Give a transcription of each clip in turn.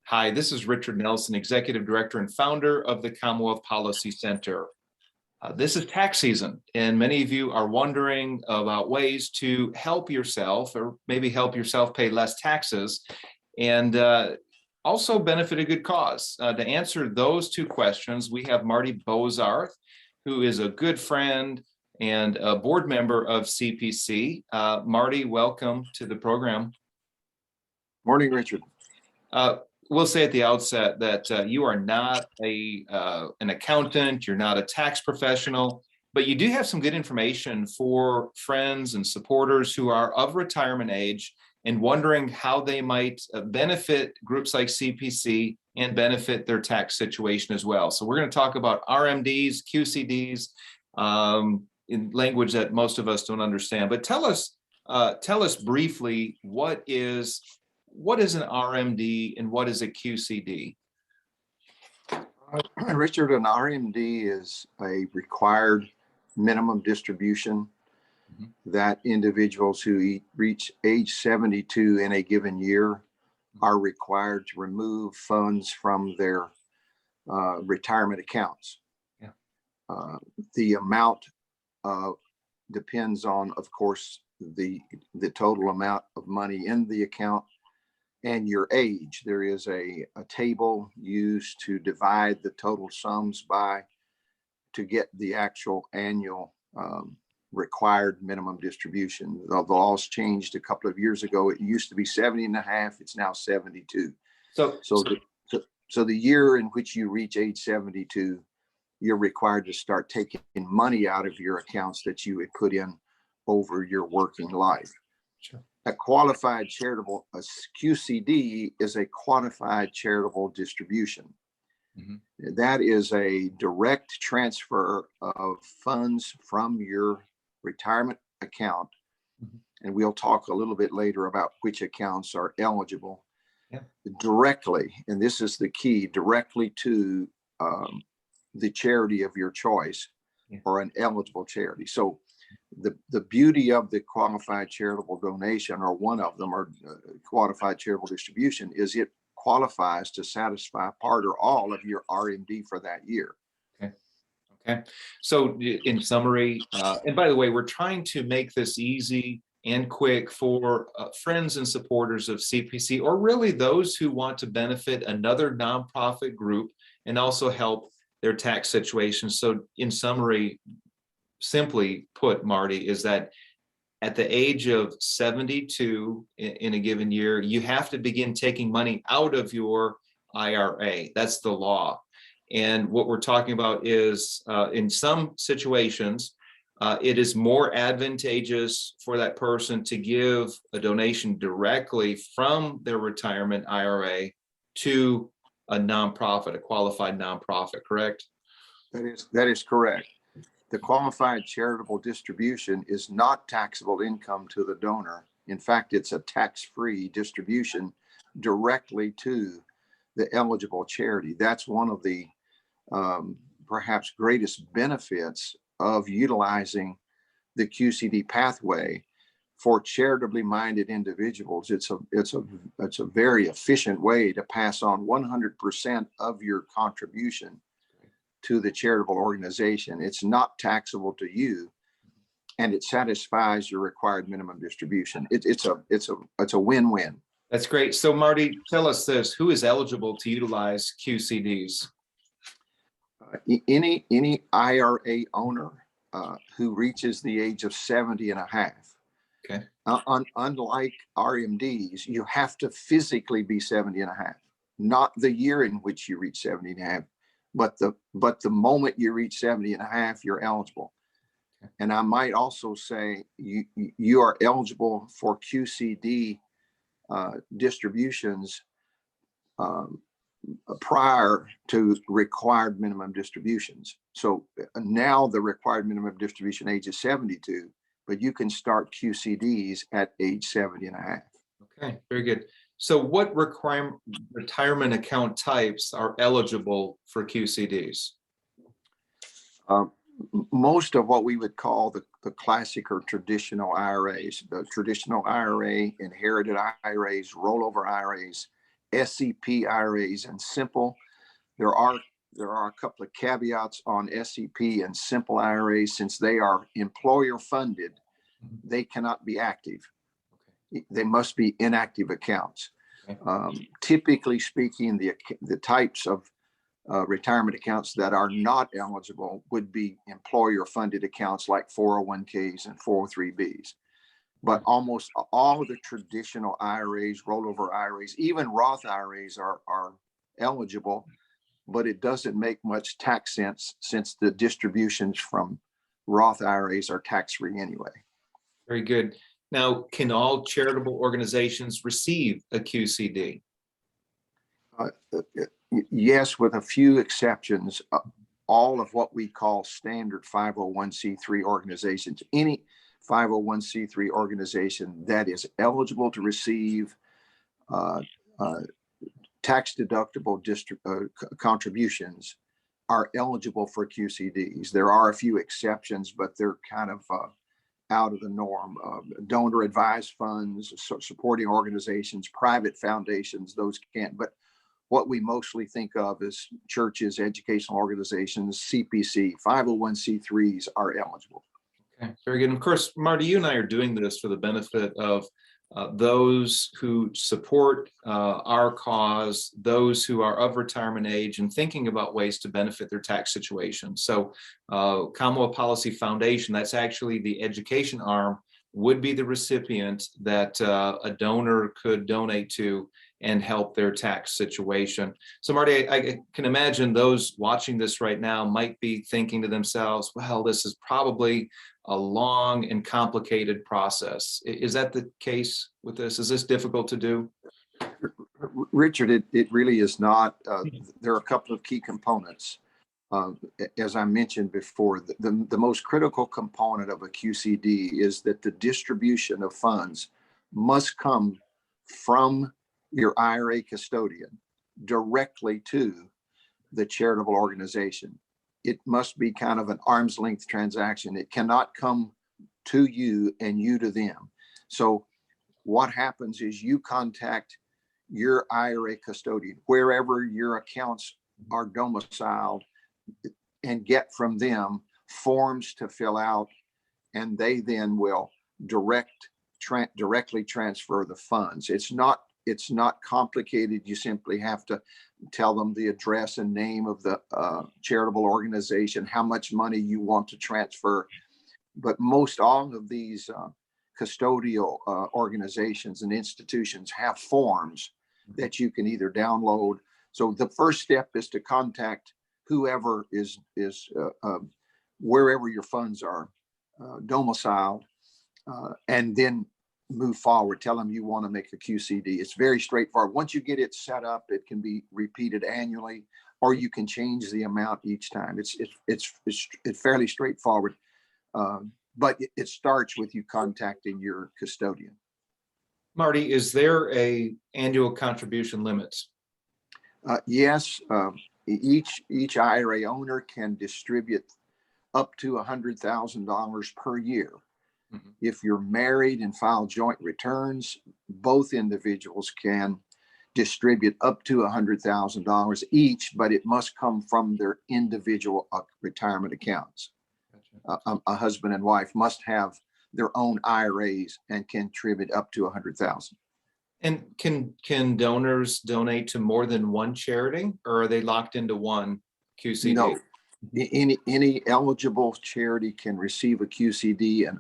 Hi, this is Richard Nelson, Executive Director and founder of the Commonwealth Policy Center. This is tax season, and many of you are wondering about ways to help yourself or maybe help yourself pay less taxes and also benefit a good cause. To answer those two questions, we have Marty Bozarth, who is a good friend and a board member of CPC. Marty, welcome to the program. Morning, Richard. We'll say at the outset that you are not an accountant, you're not a tax professional, but you do have some good information for friends and supporters who are of retirement age and wondering how they might benefit groups like CPC and benefit their tax situation as well. So we're going to talk about RMDs, QCDs, in language that most of us don't understand. But tell us briefly, what is an RMD and what is a QCD? Richard, an RMD is a required minimum distribution that individuals who reach age 72 in a given year are required to remove funds from their retirement accounts. Yeah. The amount depends on, of course, the total amount of money in the account and your age. There is a table used to divide the total sums by to get the actual annual required minimum distribution. The laws changed a couple of years ago. It used to be 70 and a half. It's now 72. So the year in which you reach age 72, you're required to start taking money out of your accounts that you had put in over your working life. Sure. A qualified charitable, a QCD is a qualified charitable distribution. Mm-hmm. That is a direct transfer of funds from your retirement account. Mm-hmm. And we'll talk a little bit later about which accounts are eligible. Yeah. Directly, and this is the key, directly to the charity of your choice. Yeah. Or an eligible charity. So the beauty of the qualified charitable donation, or one of them, or qualified charitable distribution, is it qualifies to satisfy part or all of your RMD for that year. Okay. So in summary, and by the way, we're trying to make this easy and quick for friends and supporters of CPC, or really those who want to benefit another nonprofit group and also help their tax situation. So in summary, simply put, Marty, is that at the age of 72 in a given year, you have to begin taking money out of your IRA. That's the law. And what we're talking about is in some situations, it is more advantageous for that person to give a donation directly from their retirement IRA to a nonprofit, a qualified nonprofit, correct? That is correct. The qualified charitable distribution is not taxable income to the donor. In fact, it's a tax-free distribution directly to the eligible charity. That's one of the perhaps greatest benefits of utilizing the QCD pathway for charitably minded individuals. It's a very efficient way to pass on 100% of your contribution to the charitable organization. It's not taxable to you, and it satisfies your required minimum distribution. It's a win-win. That's great. So Marty, tell us this: who is eligible to utilize QCDs? Any IRA owner who reaches the age of 70 and a half. Okay. Unlike RMDs, you have to physically be 70 and a half, not the year in which you reach 70 and a half. But the moment you reach 70 and a half, you're eligible. And I might also say you are eligible for QCD distributions prior to required minimum distributions. So now the required minimum distribution age is 72, but you can start QCDs at age 70 and a half. Okay, very good. So what retirement account types are eligible for QCDs? Most of what we would call the classic or traditional IRAs, the traditional IRA, inherited IRAs, rollover IRAs, SCP IRAs and simple. There are a couple of caveats on SCP and simple IRAs. Since they are employer funded, they cannot be active. They must be inactive accounts. Typically speaking, the types of retirement accounts that are not eligible would be employer funded accounts like 401ks and 403bs. But almost all of the traditional IRAs, rollover IRAs, even Roth IRAs are eligible, but it doesn't make much tax sense since the distributions from Roth IRAs are tax-free anyway. Very good. Now, can all charitable organizations receive a QCD? Yes, with a few exceptions. All of what we call standard 501c3 organizations, any 501c3 organization that is eligible to receive tax-deductible contributions are eligible for QCDs. There are a few exceptions, but they're kind of out of the norm. Donor-advised funds, supporting organizations, private foundations, those can't. But what we mostly think of is churches, educational organizations, CPC, 501c3s are eligible. Okay, very good. And of course, Marty, you and I are doing this for the benefit of those who support our cause, those who are of retirement age and thinking about ways to benefit their tax situation. So Commonwealth Policy Foundation, that's actually the education arm, would be the recipient that a donor could donate to and help their tax situation. So Marty, I can imagine those watching this right now might be thinking to themselves, well, this is probably a long and complicated process. Is that the case with this? Is this difficult to do? Richard, it really is not. There are a couple of key components. As I mentioned before, the most critical component of a QCD is that the distribution of funds must come from your IRA custodian directly to the charitable organization. It must be kind of an arm's length transaction. It cannot come to you and you to them. So what happens is you contact your IRA custodian, wherever your accounts are domiciled, and get from them forms to fill out, and they then will directly transfer the funds. It's not complicated. You simply have to tell them the address and name of the charitable organization, how much money you want to transfer. But most all of these custodial organizations and institutions have forms that you can either download. So the first step is to contact whoever is wherever your funds are domiciled, and then move forward. Tell them you want to make a QCD. It's very straightforward. Once you get it set up, it can be repeated annually, or you can change the amount each time. It's fairly straightforward, but it starts with you contacting your custodian. Marty, is there a annual contribution limit? Yes, each IRA owner can distribute up to $100,000 per year. Mm-hmm. If you're married and file joint returns, both individuals can distribute up to $100,000 each, but it must come from their individual retirement accounts. Gotcha. A husband and wife must have their own IRAs and contribute up to $100,000. And can donors donate to more than one charity, or are they locked into one QCD? No, any eligible charity can receive a QCD, and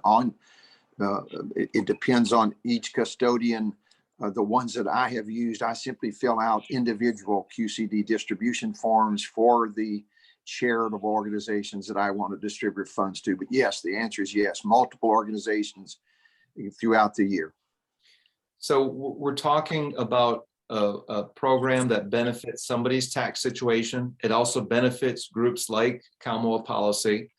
it depends on each custodian. The ones that I have used, I simply fill out individual QCD distribution forms for the charitable organizations that I want to distribute funds to. But yes, the answer is yes, multiple organizations throughout the year. So we're talking about a program that benefits somebody's tax situation. It also benefits groups like Commonwealth Policy.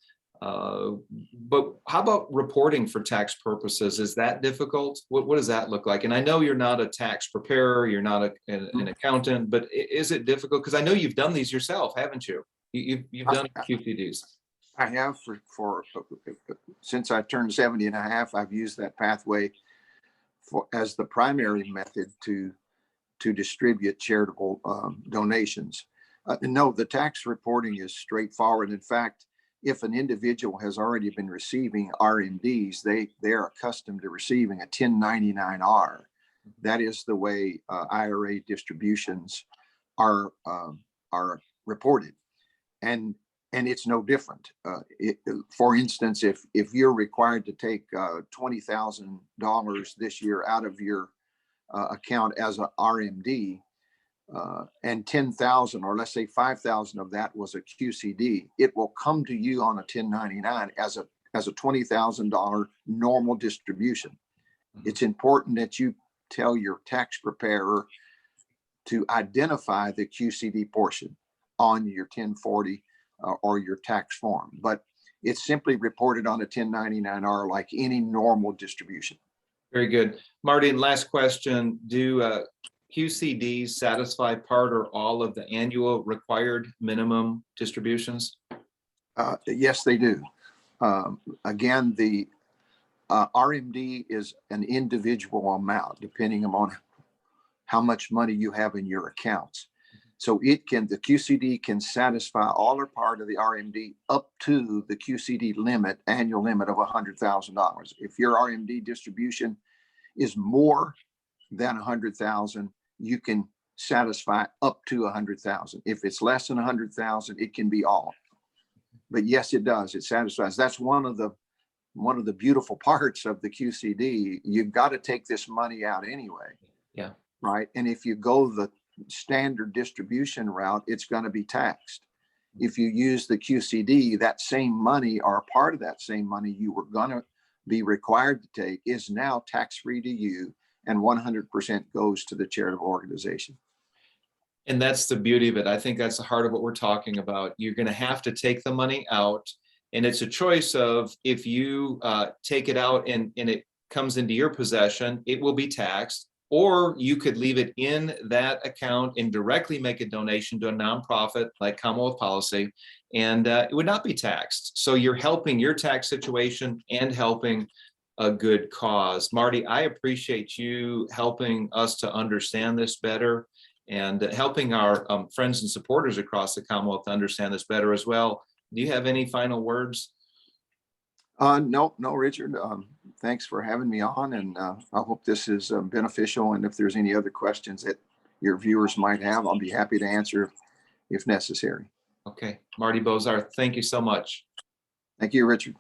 But how about reporting for tax purposes? Is that difficult? What does that look like? And I know you're not a tax preparer, you're not an accountant, but is it difficult? Because I know you've done these yourself, haven't you? You've done QCDs. I have for since I turned 70 and a half. I've used that pathway as the primary method to to distribute charitable donations. No, the tax reporting is straightforward. In fact, if an individual has already been receiving RMDs, they're accustomed to receiving a 1099-R. That is the way IRA distributions are reported, and it's no different. For instance, if you're required to take $20,000 this year out of your account as a RMD, and 10,000, or let's say 5,000 of that was a QCD, it will come to you on a 1099 as a $20,000 normal distribution. It's important that you tell your tax preparer to identify the QCD portion on your 1040 or your tax form, but it's simply reported on a 1099-R like any normal distribution. Very good. Marty, last question. Do QCDs satisfy part or all of the annual required minimum distributions? Yes, they do. Again, the RMD is an individual amount depending upon how much money you have in your accounts. So the QCD can satisfy all or part of the RMD up to the QCD limit, annual limit of $100,000. If your RMD distribution is more than 100,000, you can satisfy up to 100,000. If it's less than 100,000, it can be all. But yes, it does. It satisfies. That's one of the beautiful parts of the QCD. You've got to take this money out anyway. Yeah. Right. And if you go the standard distribution route, it's going to be taxed. If you use the QCD, that same money or part of that same money you were going to be required to take is now tax-free to you, and 100% goes to the charitable organization. And that's the beauty of it. I think that's the heart of what we're talking about. You're going to have to take the money out, and it's a choice of, if you take it out and it comes into your possession, it will be taxed, or you could leave it in that account and directly make a donation to a nonprofit like Commonwealth Policy, and it would not be taxed. So you're helping your tax situation and helping a good cause. Marty, I appreciate you helping us to understand this better, and helping our friends and supporters across the Commonwealth to understand this better as well. Do you have any final words? No, Richard. Thanks for having me on, and I hope this is beneficial. And if there's any other questions that your viewers might have, I'll be happy to answer if necessary. Okay, Marty Bozarth, thank you so much. Thank you, Richard.